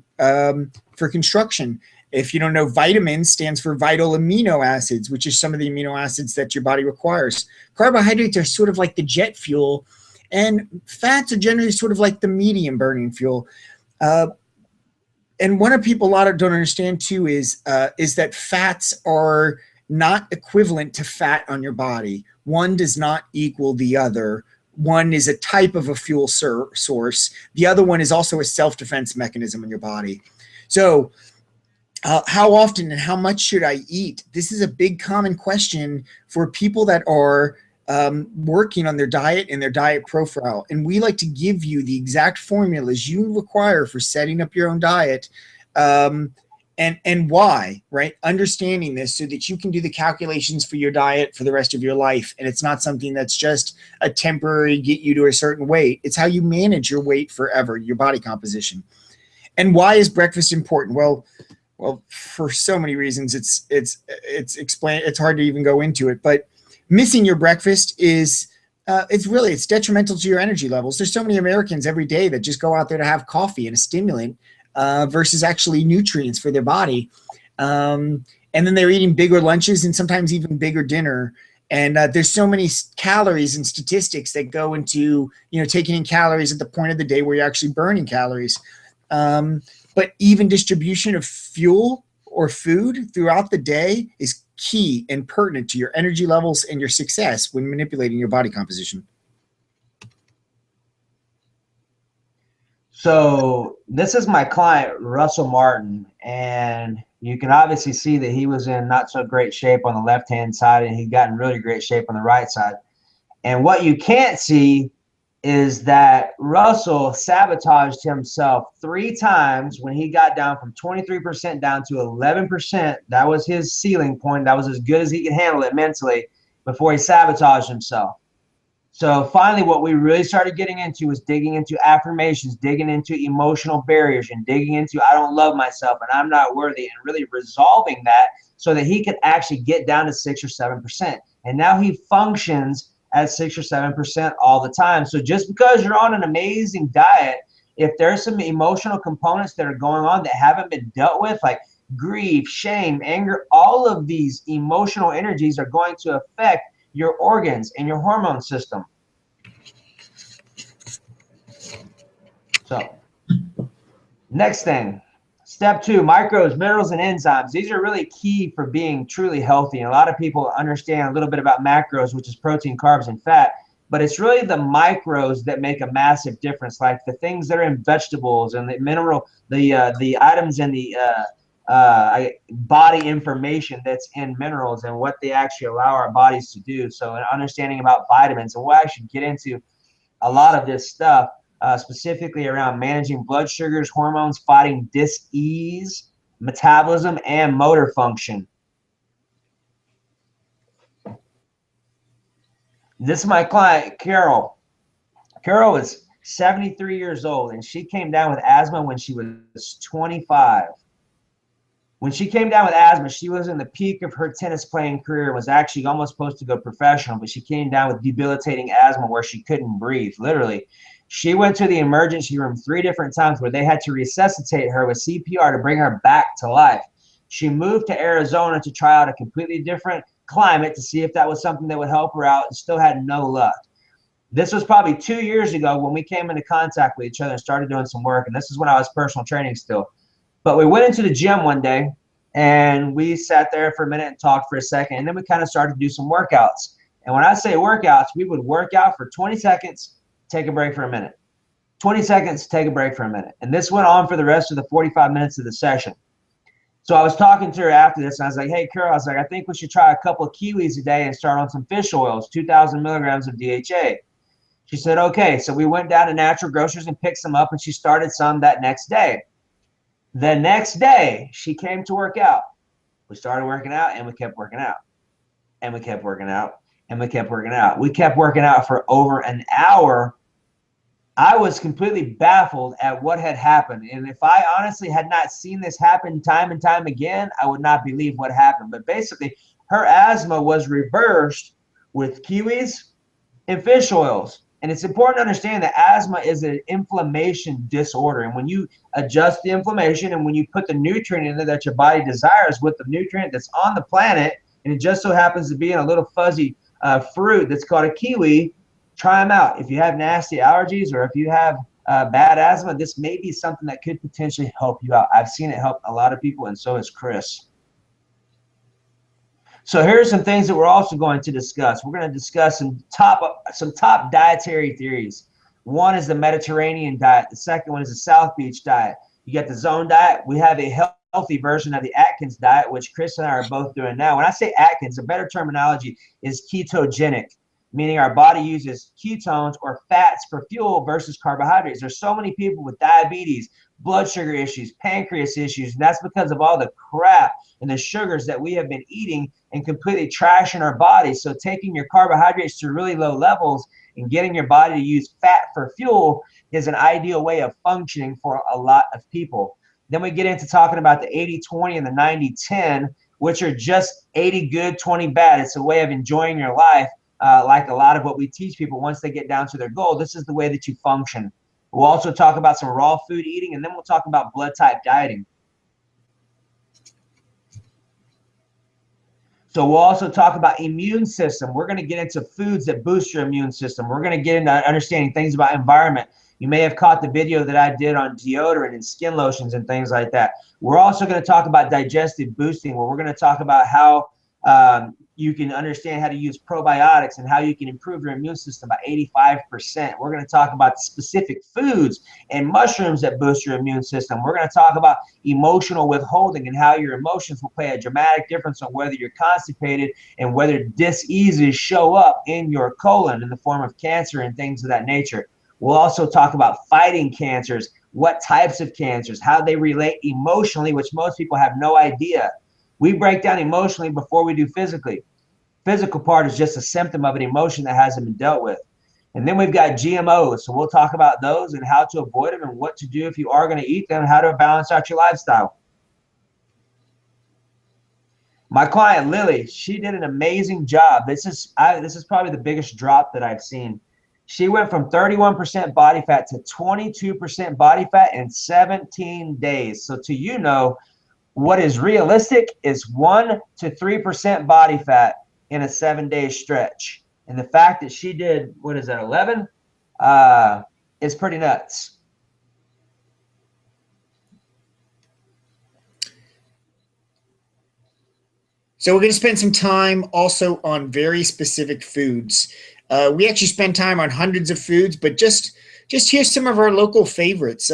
construction. If you don't know, vitamins stands for vital amino acids, which is some of the amino acids that your body requires. Carbohydrates are sort of like the jet fuel, and fats are generally sort of like the medium burning fuel. And one of people a lot of don't understand too is that fats are not equivalent to fat on your body. One does not equal the other. One is a type of a fuel source. The other one is also a self-defense mechanism in your body. So how often and how much should I eat? This is a big common question for people that are working on their diet and their diet profile. And we like to give you the exact formulas you require for setting up your own diet, and why, right? Understanding this so that you can do the calculations for your diet for the rest of your life. And it's not something that's just a temporary get you to a certain weight. It's how you manage your weight forever, your body composition. And why is breakfast important? Well, for so many reasons, it's hard to even go into it, but missing your breakfast is it's detrimental to your energy levels. There's so many Americans every day that just go out there to have coffee and a stimulant versus actually nutrients for their body. And then they're eating bigger lunches and sometimes even bigger dinner. And there's so many calories and statistics that go into, taking in calories at the point of the day where you're actually burning calories. But even distribution of fuel or food throughout the day is key and pertinent to your energy levels and your success when manipulating your body composition. So this is my client, Russell Martin, and you can obviously see that he was in not so great shape on the left-hand side, and he got in really great shape on the right side. And what you can't see is that Russell sabotaged himself 3 times when he got down from 23% down to 11%. That was his ceiling point. That was as good as he could handle it mentally before he sabotaged himself. So finally, what we really started getting into was digging into affirmations, digging into emotional barriers, and digging into I don't love myself and I'm not worthy, and really resolving that so that he could actually get down to 6 or 7%. And now he functions at 6 or 7% all the time. So just because you're on an amazing diet, if there's some emotional components that are going on that haven't been dealt with, like grief, shame, anger, all of these emotional energies are going to affect your organs and your hormone system. So next thing, step 2, micros, minerals, and enzymes. These are really key for being truly healthy. And a lot of people understand a little bit about macros, which is protein, carbs, and fat. But it's really the micros that make a massive difference, like the things that are in vegetables and the mineral, the items in the body information that's in minerals and what they actually allow our bodies to do. So an understanding about vitamins, and we'll actually get into a lot of this stuff. Specifically around managing blood sugars, hormones, fighting dis-ease, metabolism, and motor function. This is my client, Carol. Carol is 73 years old, and she came down with asthma when she was 25. When she came down with asthma, she was in the peak of her tennis playing career, was actually almost supposed to go professional, but she came down with debilitating asthma where she couldn't breathe, literally. She went to the emergency room 3 different times where they had to resuscitate her with CPR to bring her back to life. She moved to Arizona to try out a completely different climate to see if that was something that would help her out, and still had no luck. This was probably 2 years ago when we came into contact with each other and started doing some work, and this is when I was personal training still. But we went into the gym one day, and we sat there for a minute and talked for a second, and then we kind of started to do some workouts. And when I say workouts, we would work out for 20 seconds, take a break for a minute. 20 seconds, take a break for a minute. And this went on for the rest of the 45 minutes of the session. So I was talking to her after this, and I was like, hey, Carol, I was like, I think we should try a couple of kiwis a day and start on some fish oils, 2,000 milligrams of DHA. She said, okay. So we went down to Natural Grocers and picked some up, and she started some that next day. The next day, she came to work out. We started working out, and we kept working out. And we kept working out. And we kept working out. We kept working out for over an hour I was completely baffled at what had happened. And if I honestly had not seen this happen time and time again, I would not believe what happened. But basically, her asthma was reversed with kiwis and fish oils. And it's important to understand that asthma is an inflammation disorder. And when you adjust the inflammation and when you put the nutrient in there that your body desires with the nutrient that's on the planet, and it just so happens to be in a little fuzzy fruit that's called a kiwi, try them out. If you have nasty allergies or if you have bad asthma, this may be something that could potentially help you out. I've seen it help a lot of people, and so has Chris. So here's some things that we're also going to discuss. We're going to discuss some top dietary theories. One is the Mediterranean diet. The second one is the South Beach diet. You got the Zone diet. We have a healthy version of the Atkins diet, which Chris and I are both doing now. When I say Atkins, a better terminology is ketogenic, meaning our body uses ketones or fats for fuel versus carbohydrates. There's so many people with diabetes, blood sugar issues, pancreas issues, and that's because of all the crap and the sugars that we have been eating and completely trashing our bodies. So taking your carbohydrates to really low levels and getting your body to use fat for fuel is an ideal way of functioning for a lot of people. Then we get into talking about the 80-20 and the 90-10, which are just 80 good, 20 bad. It's a way of enjoying your life. Like a lot of what we teach people once they get down to their goal, this is the way that you function. We'll also talk about some raw food eating, and then we'll talk about blood type dieting. So we'll also talk about immune system. We're going to get into foods that boost your immune system. We're going to get into understanding things about environment. You may have caught the video that I did on deodorant and skin lotions and things like that. We're also going to talk about digestive boosting, where we're going to talk about how you can understand how to use probiotics and how you can improve your immune system by 85%. We're going to talk about specific foods and mushrooms that boost your immune system. We're going to talk about emotional withholding and how your emotions will play a dramatic difference on whether you're constipated and whether diseases show up in your colon in the form of cancer and things of that nature. We'll also talk about fighting cancers, what types of cancers, how they relate emotionally, which most people have no idea. We break down emotionally before we do physically. Physical part is just a symptom of an emotion that hasn't been dealt with. And then we've got GMOs. So we'll talk about those and how to avoid them and what to do if you are going to eat them and how to balance out your lifestyle. My client, Lily, she did an amazing job. This is probably the biggest drop that I've seen. She went from 31% body fat to 22% body fat in 17 days. So what is realistic is 1 to 3% body fat in a 7-day stretch. And the fact that she did, 11, is pretty nuts. So we're going to spend some time also on very specific foods. We actually spend time on hundreds of foods, but just here's some of our local favorites.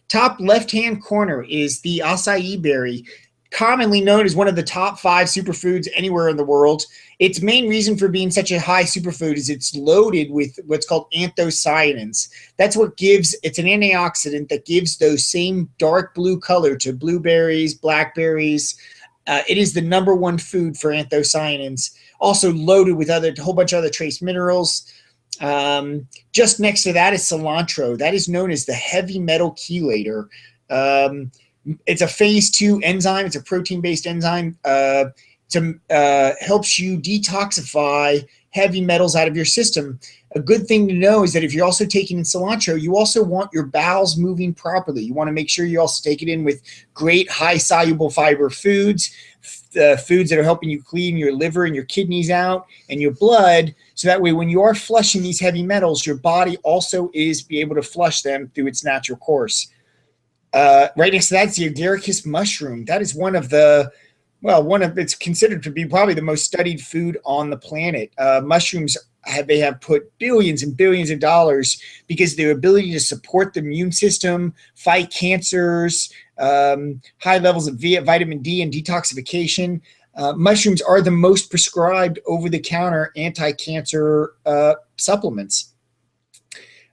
Top left-hand corner is the acai berry, commonly known as one of the top 5 superfoods anywhere in the world. Its main reason for being such a high superfood is it's loaded with what's called anthocyanins. It's an antioxidant that gives those same dark blue color to blueberries, blackberries. It is the #1 food for anthocyanins. Also loaded with a whole bunch of other trace minerals. Just next to that is cilantro. That is known as the heavy metal chelator. It's a phase 2 enzyme. It's a protein-based enzyme. Helps you detoxify heavy metals out of your system. A good thing to know is that if you're also taking in cilantro, you also want your bowels moving properly. You want to make sure you also take it in with great high soluble fiber foods, foods that are helping you clean your liver and your kidneys out and your blood. So that way, when you are flushing these heavy metals, your body also is be able to flush them through its natural course. Right next to that is the agaricus mushroom. That is it's considered to be probably the most studied food on the planet. Mushrooms have put billions and billions of dollars because of their ability to support the immune system, fight cancers, high levels of vitamin D and detoxification. Mushrooms are the most prescribed over-the-counter anti-cancer supplements.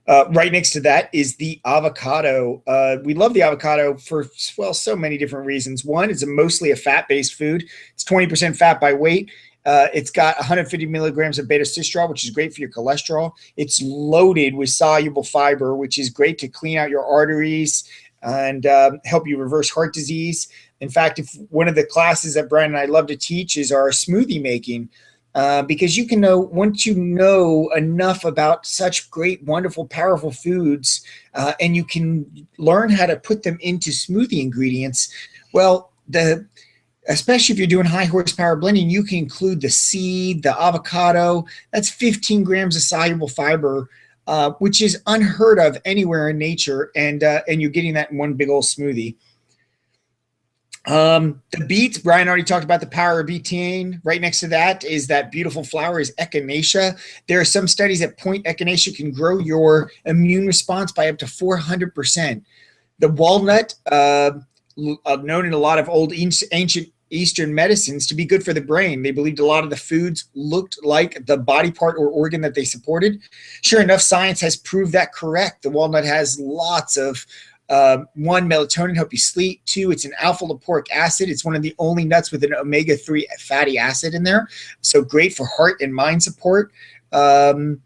Right next to that is the avocado. We love the avocado for, so many different reasons. One, it's mostly a fat-based food. It's 20% fat by weight. It's got 150 milligrams of beta-sitosterol, which is great for your cholesterol. It's loaded with soluble fiber, which is great to clean out your arteries and help you reverse heart disease. In fact, if one of the classes that Brian and I love to teach is our smoothie making, because you can know, once you know enough about such great, wonderful, powerful foods, and you can learn how to put them into smoothie ingredients, well, especially if you're doing high horsepower blending, you can include the seed, the avocado. That's 15 grams of soluble fiber, which is unheard of anywhere in nature, and you're getting that in one big old smoothie. The beets, Brian already talked about the power of betaine. Right next to that is that beautiful flower is echinacea. There are some studies that point echinacea can grow your immune response by up to 400%. The walnut, known in a lot of old ancient Eastern medicines to be good for the brain. They believed a lot of the foods looked like the body part or organ that they supported. Sure enough, science has proved that correct. The walnut has lots of one, melatonin, help you sleep. Two, it's an alpha lipoic acid. It's one of the only nuts with an omega-3 fatty acid in there. So great for heart and mind support. Right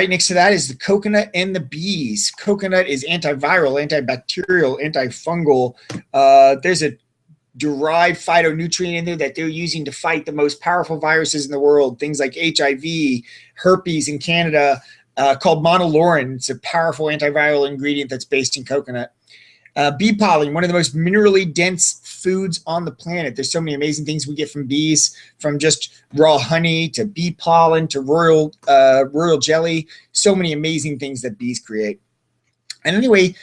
next to that is the coconut and the bees. Coconut is antiviral, antibacterial, antifungal. There's a derived phytonutrient in there that they're using to fight the most powerful viruses in the world, things like HIV, herpes in Canada, called monolaurin. It's a powerful antiviral ingredient that's based in coconut. Bee pollen, one of the most minerally dense foods on the planet. There's so many amazing things we get from bees, from just raw honey to bee pollen to royal jelly. So many amazing things that bees create. And anyway,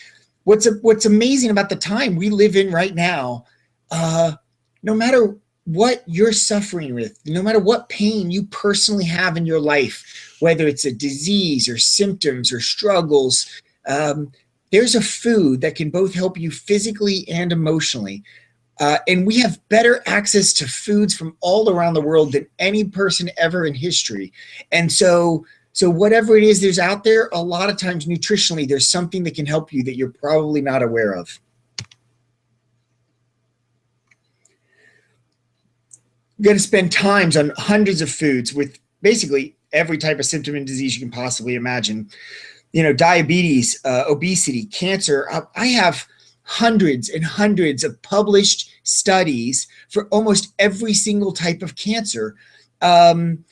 what's amazing about the time we live in right now, no matter what you're suffering with, no matter what pain you personally have in your life, whether it's a disease or symptoms or struggles, there's a food that can both help you physically and emotionally. And we have better access to foods from all around the world than any person ever in history. And so whatever it is there's out there, a lot of times nutritionally, there's something that can help you that you're probably not aware of. I'm going to spend times on hundreds of foods with basically every type of symptom and disease you can possibly imagine. You know, diabetes, obesity, cancer. I have hundreds and hundreds of published studies for almost every single type of cancer. And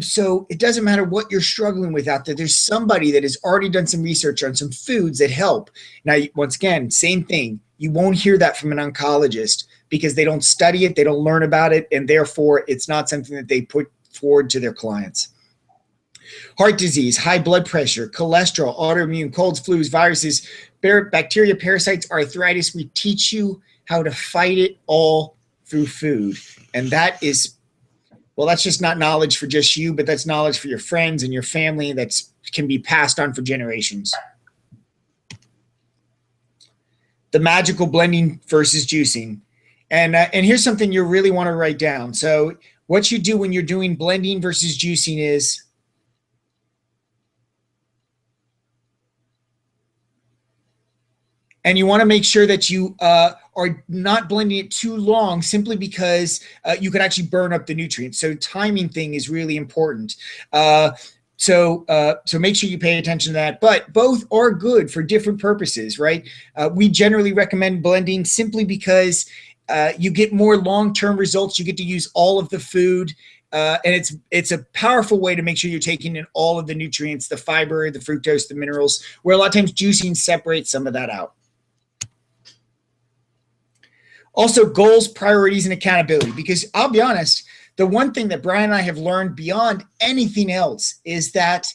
so it doesn't matter what you're struggling with out there. There's somebody that has already done some research on some foods that help. Now, once again, same thing. You won't hear that from an oncologist because they don't study it, they don't learn about it, and therefore it's not something that they put forward to their clients. Heart disease, high blood pressure, cholesterol, autoimmune, colds, flus, viruses, bacteria, parasites, arthritis. We teach you how to fight it all through food. And that is, well, that's just not knowledge for just you, but that's knowledge for your friends and your family that can be passed on for generations. The magical blending versus juicing. And here's something you really want to write down. So what you do when you're doing blending versus juicing is and you want to make sure that you are not blending it too long simply because you could actually burn up the nutrients. So timing thing is really important. So make sure you pay attention to that. But both are good for different purposes, right? We generally recommend blending simply because you get more long-term results. You get to use all of the food. And it's a powerful way to make sure you're taking in all of the nutrients, the fiber, the fructose, the minerals, where a lot of times juicing separates some of that out. Also, goals, priorities, and accountability. Because I'll be honest, the one thing that Brian and I have learned beyond anything else is that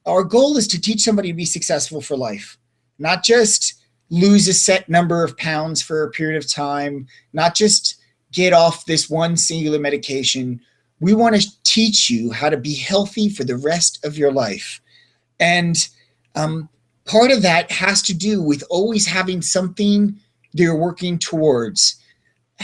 our goal is to teach somebody to be successful for life, not just lose a set number of pounds for a period of time, not just get off this one singular medication. We want to teach you how to be healthy for the rest of your life. And part of that has to do with always having something that you're working towards.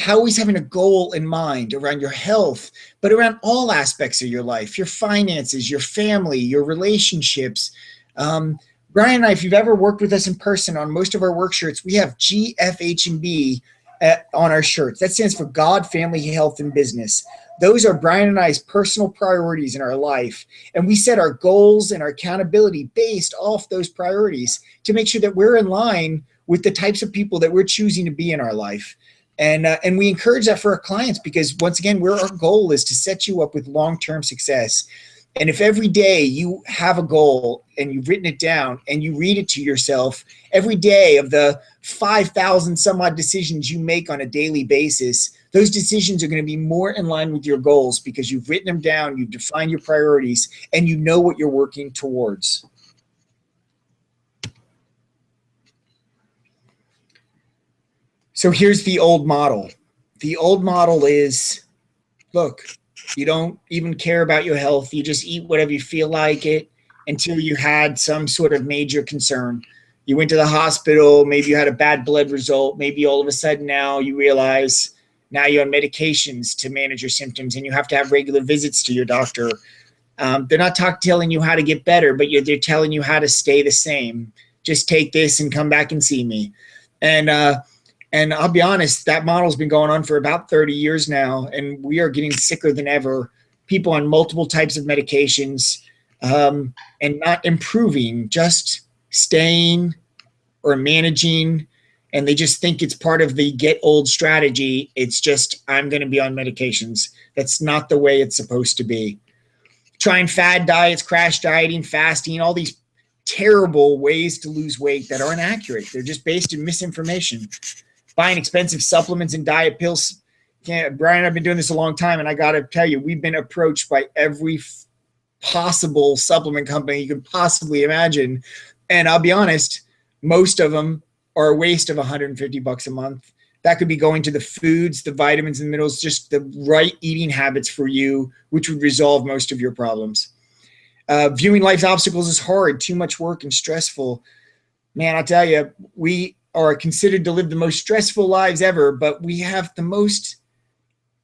Always having a goal in mind around your health, but around all aspects of your life, your finances, your family, your relationships. Brian and I, if you've ever worked with us in person on most of our work shirts, we have GFH&B on our shirts. That stands for God, Family, Health, and Business. Those are Brian and I's personal priorities in our life. And we set our goals and our accountability based off those priorities to make sure that we're in line with the types of people that we're choosing to be in our life. And we encourage that for our clients because, once again, our goal is to set you up with long-term success. And if every day you have a goal and you've written it down and you read it to yourself every day of the 5,000 some odd decisions you make on a daily basis, those decisions are going to be more in line with your goals because you've written them down, you've defined your priorities, and you know what you're working towards. So here's the old model. The old model is, look, you don't even care about your health. You just eat whatever you feel like it until you had some sort of major concern. You went to the hospital, maybe you had a bad blood result, maybe all of a sudden now you realize now you're on medications to manage your symptoms and you have to have regular visits to your doctor. They're not telling you how to get better, but they're telling you how to stay the same. Just take this and come back and see me. And I'll be honest, that model's been going on for about 30 years now, and we are getting sicker than ever. People on multiple types of medications and not improving, just staying or managing, and they just think it's part of the get old strategy. It's just, I'm going to be on medications. That's not the way it's supposed to be. Trying fad diets, crash dieting, fasting, all these terrible ways to lose weight that are inaccurate. They're just based in misinformation. Buying expensive supplements and diet pills. Brian, I've been doing this a long time, and I got to tell you, we've been approached by every possible supplement company you could possibly imagine. And I'll be honest, most of them are a waste of $150 a month. That could be going to the foods, the vitamins and minerals, just the right eating habits for you, which would resolve most of your problems. Viewing life's obstacles is hard, too much work and stressful. Man, I'll tell you, we are considered to live the most stressful lives ever, but we have the most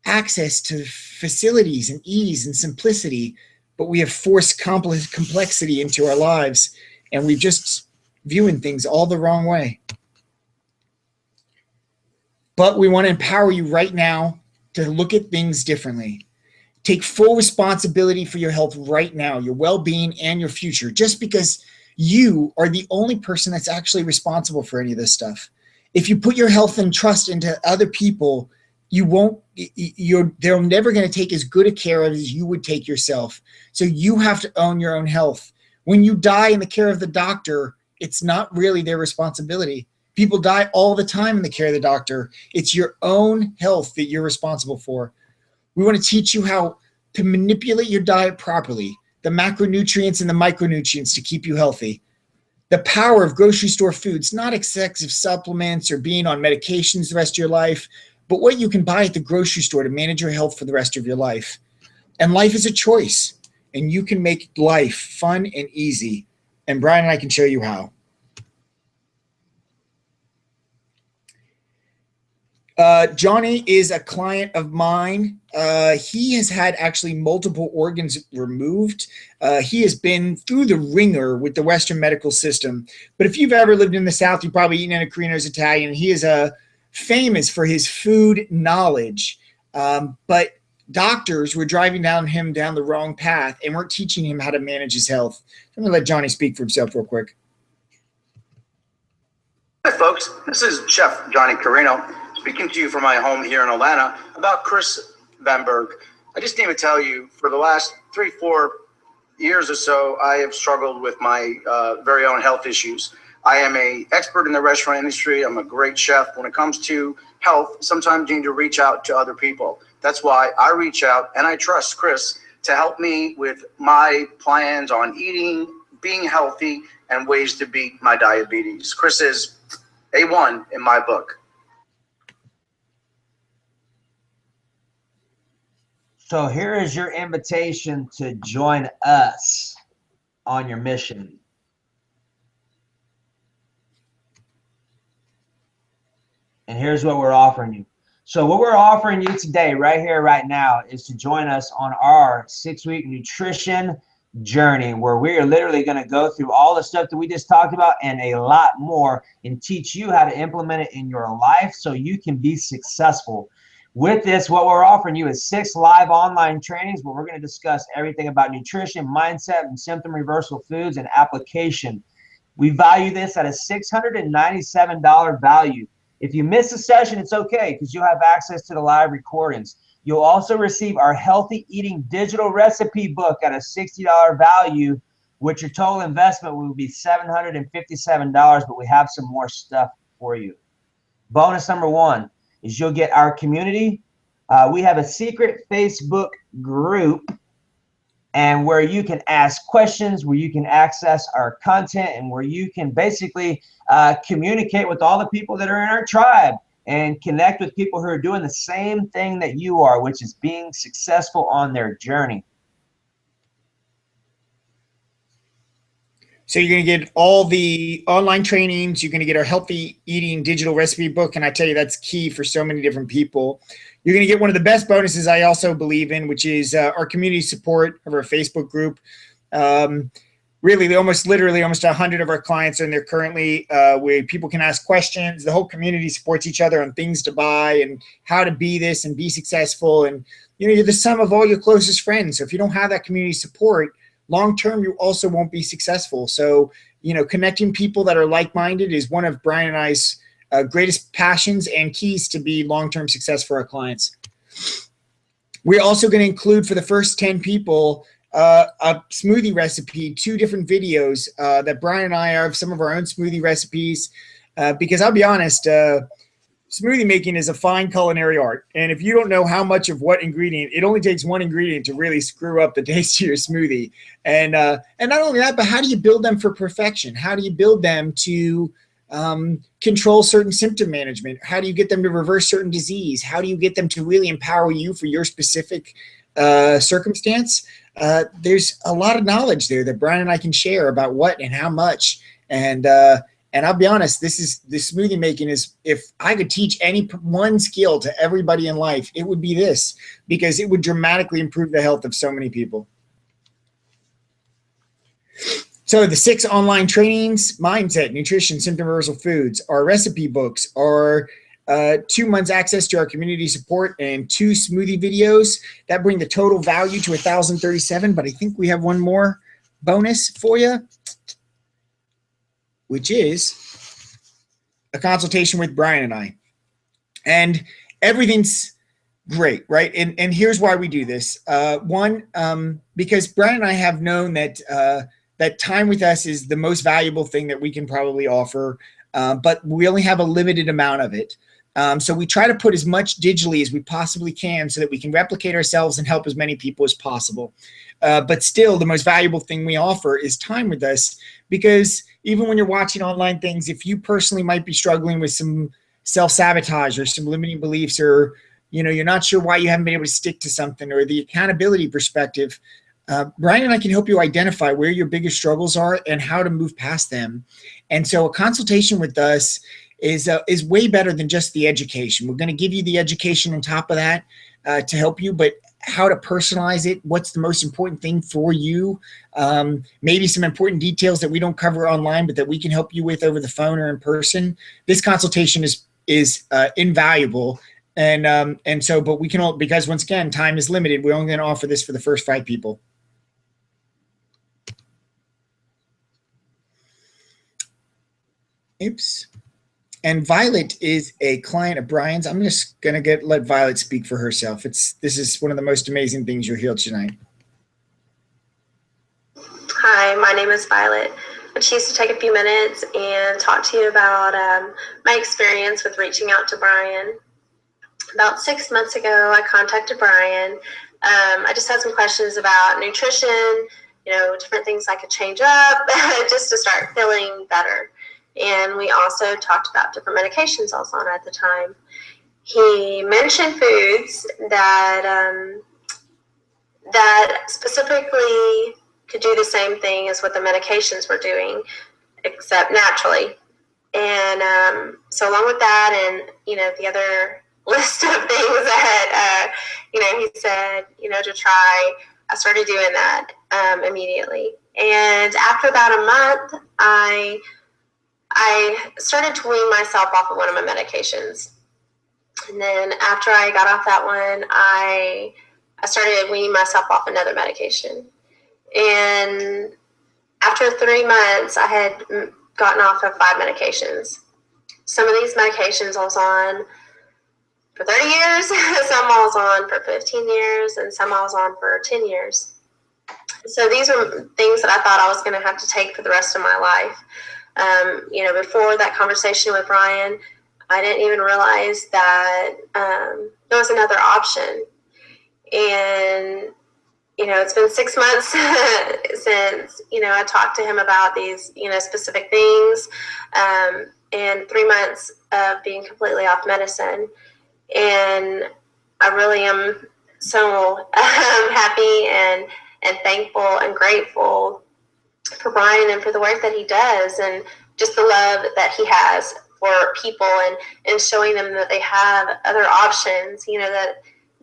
access to facilities and ease and simplicity, but we have forced complexity into our lives, and we're just viewing things all the wrong way. But we want to empower you right now to look at things differently. Take full responsibility for your health right now, your well-being and your future, just because you are the only person that's actually responsible for any of this stuff. If you put your health and trust into other people, they're never going to take as good a care of as you would take yourself. So you have to own your own health. When you die in the care of the doctor, it's not really their responsibility. People die all the time in the care of the doctor. It's your own health that you're responsible for. We want to teach you how to manipulate your diet properly, the macronutrients and the micronutrients to keep you healthy. The power of grocery store foods, not excessive supplements or being on medications the rest of your life, but what you can buy at the grocery store to manage your health for the rest of your life. And life is a choice, and you can make life fun and easy. And Brian and I can show you how. Johnny is a client of mine. He has had actually multiple organs removed. He has been through the ringer with the Western medical system. But if you've ever lived in the South, you've probably eaten in a Carino's Italian. He is famous for his food knowledge. But doctors were driving him down the wrong path and weren't teaching him how to manage his health. I'm going to let Johnny speak for himself real quick. Hi, folks. This is Chef Johnny Carino, speaking to you from my home here in Atlanta about Chris Van Berg. I just need to tell you, for the last 3-4 years or so, I have struggled with my very own health issues. I am an expert in the restaurant industry. I'm a great chef. When it comes to health, sometimes you need to reach out to other people. That's why I reach out and I trust Chris to help me with my plans on eating, being healthy, and ways to beat my diabetes. Chris is A1 in my book. So here is your invitation to join us on your mission. And here's what we're offering you. So what we're offering you today, right here, right now, is to join us on our 6-week nutrition journey where we are literally going to go through all the stuff that we just talked about and a lot more and teach you how to implement it in your life so you can be successful. With this, what we're offering you is 6 live online trainings where we're going to discuss everything about nutrition, mindset, and symptom reversal foods and application. We value this at a $697 value. If you miss a session, it's okay because you'll have access to the live recordings. You'll also receive our healthy eating digital recipe book at a $60 value, which your total investment will be $757, but we have some more stuff for you. Bonus number 1 is you'll get our community. We have a secret Facebook group and where you can ask questions, where you can access our content, and where you can basically communicate with all the people that are in our tribe and connect with people who are doing the same thing that you are, which is being successful on their journey. So you're going to get all the online trainings. You're going to get our healthy eating digital recipe book. And I tell you, that's key for so many different people. You're going to get one of the best bonuses I also believe in, which is our community support of our Facebook group. Really, almost 100 of our are in there currently, where people can ask questions. The whole community supports each other on things to buy and how to be this and be successful. And you're the sum of all your closest friends. So if you don't have that community support, long term, you also won't be successful. So connecting people that are like-minded is one of Brian and I's greatest passions and keys to be long-term success for our clients. We're also going to include for the first 10 people a smoothie recipe, 2 different videos that Brian and I have some of our own smoothie recipes, because I'll be honest, smoothie making is a fine culinary art. And if you don't know how much of what ingredient, it only takes one ingredient to really screw up the taste of your smoothie. And not only that, but how do you build them for perfection? How do you build them to control certain symptom management? How do you get them to reverse certain disease? How do you get them to really empower you for your specific circumstance? There's a lot of knowledge there that Brian and I can share about what and how much. And I'll be honest, this smoothie making is, if I could teach any one skill to everybody in life, it would be this, because it would dramatically improve the health of so many people. So the 6 online trainings: mindset, nutrition, symptom reversal foods, our recipe books, our 2 months access to our community support, and 2 smoothie videos that bring the total value to $1,037. But I think we have one more bonus for you, which is a consultation with Brian and I. And everything's great, right? And here's why we do this. One, because Brian and I have known that that time with us is the most valuable thing that we can probably offer, but we only have a limited amount of it. So we try to put as much digitally as we possibly can so that we can replicate ourselves and help as many people as possible. But still, the most valuable thing we offer is time with us, because even when you're watching online things, if you personally might be struggling with some self-sabotage or some limiting beliefs, or you're not sure why you haven't been able to stick to something, or the accountability perspective, Brian and I can help you identify where your biggest struggles are and how to move past them. And so a consultation with us is way better than just the education. We're going to give you the education on top of that to help you, but how to personalize it, what's the most important thing for you, maybe some important details that we don't cover online, but that we can help you with over the phone or in person. This consultation is invaluable. And so, but we can all, because once again, time is limited, we're only going to offer this for the first 5 people. Oops. And Violet is a client of Brian's. I'm just going to let Violet speak for herself. This is one of the most amazing things you'll hear tonight. Hi, my name is Violet. I choose to take a few minutes and talk to you about my experience with reaching out to Brian. About 6 months ago, I contacted Brian. I just had some questions about nutrition, different things I could change up just to start feeling better. And we also talked about different medications I was on at the time. He mentioned foods that that specifically could do the same thing as what the medications were doing, except naturally. And so along with that, and the other list of things that he said to try, I started doing that. immediately. And after about a month, I started to wean myself off of one of my medications. And then after I got off that one, I started weaning myself off another medication. And after 3 months, I had gotten off of 5 medications. Some of these medications I was on for 30 years, some I was on for 15 years, and some I was on for 10 years. So these were things that I thought I was going to have to take for the rest of my life. Before that conversation with Brian, I didn't even realize that there was another option. And, it's been 6 months since, I talked to him about these, specific things, and 3 months of being completely off medicine. And I really am so happy and thankful and grateful for Brian and for the work that he does, and just the love that he has for people, and showing them that they have other options, that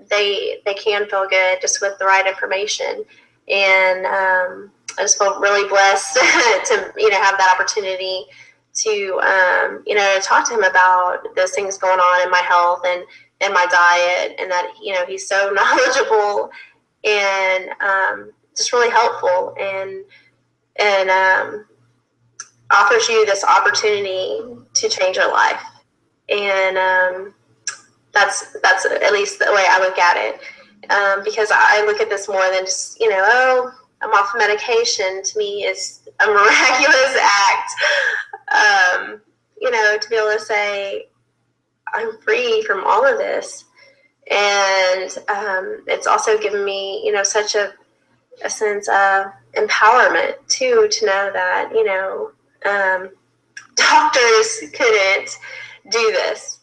they can feel good just with the right information. And I just feel really blessed to have that opportunity to talk to him about those things going on in my health and my diet, and that he's so knowledgeable and just really helpful, and offers you this opportunity to change your life. And that's at least the way I look at it, because I look at this more than just I'm off medication. To me, it's a miraculous act, to be able to say I'm free from all of this. And it's also given me such a sense of empowerment too, to know that doctors couldn't do this.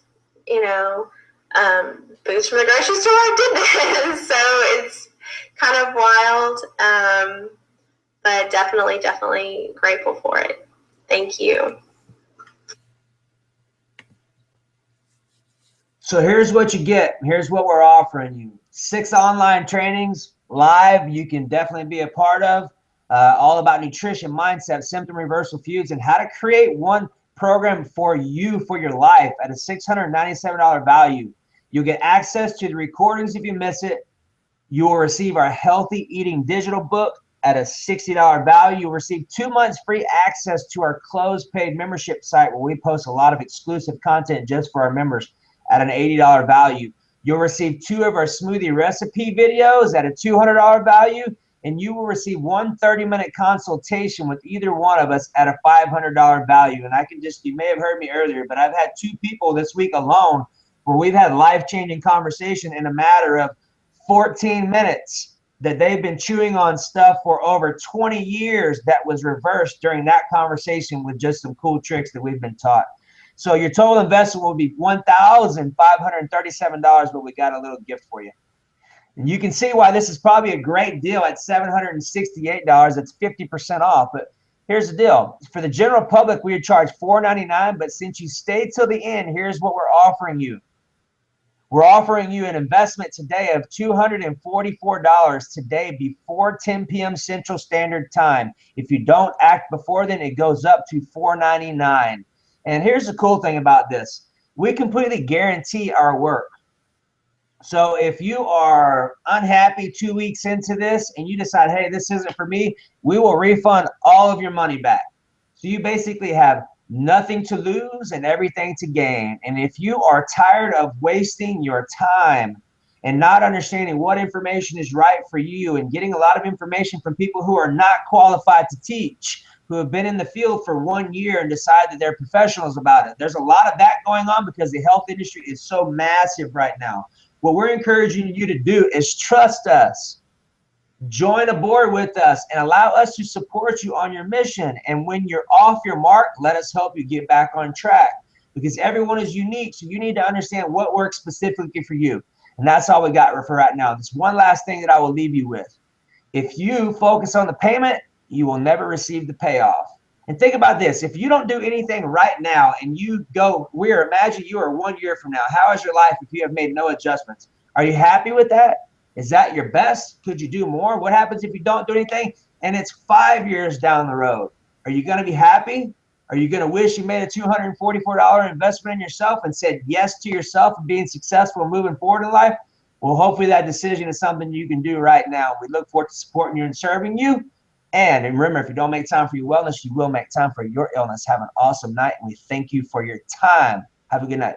Boots from the grocery store did this. So it's kind of wild, but definitely grateful for it. Thank you. So here's what you get. Here's what we're offering you. 6 online trainings live you can definitely be a part of, all about nutrition, mindset, symptom reversal foods, and how to create one program for you for your life at a $697 value. You'll get access to the recordings if you miss it. You will receive our Healthy Eating digital book at a $60 value. You'll receive 2 months free access to our closed paid membership site, where we post a lot of exclusive content just for our members at an $80 value. You'll receive 2 of our smoothie recipe videos at a $200 value, and you will receive 1 30-minute consultation with either one of us at a $500 value. And you may have heard me earlier, but I've had 2 people this week alone where we've had life-changing conversation in a matter of 14 minutes, that they've been chewing on stuff for over 20 years that was reversed during that conversation with just some cool tricks that we've been taught. So your total investment will be $1,537, but we got a little gift for you. And you can see why this is probably a great deal at $768. That's 50% off. But here's the deal. For the general public, we would charge $499, but since you stayed till the end, here's what we're offering you. We're offering you an investment today of $244 today before 10 p.m. Central Standard Time. If you don't act before then, it goes up to $499. And here's the cool thing about this. We completely guarantee our work. So if you are unhappy 2 weeks into this and you decide, hey, this isn't for me, we will refund all of your money back. So you basically have nothing to lose and everything to gain. And if you are tired of wasting your time and not understanding what information is right for you, and getting a lot of information from people who are not qualified to teach, who have been in the field for 1 year and decide that they're professionals about it. There's a lot of that going on because the health industry is so massive right now. What we're encouraging you to do is trust us. Join aboard with us and allow us to support you on your mission. And when you're off your mark, let us help you get back on track, because everyone is unique. So you need to understand what works specifically for you. And that's all we got for right now. There's one last thing that I will leave you with. If you focus on the payment, you will never receive the payoff. And think about this. If you don't do anything right now and you go, imagine you are 1 year from now. How is your life if you have made no adjustments? Are you happy with that? Is that your best? Could you do more? What happens if you don't do anything and it's 5 years down the road? Are you going to be happy? Are you going to wish you made a $244 investment in yourself and said yes to yourself and being successful and moving forward in life? Well, hopefully that decision is something you can do right now. We look forward to supporting you and serving you. And remember, if you don't make time for your wellness, you will make time for your illness. Have an awesome night, and we thank you for your time. Have a good night.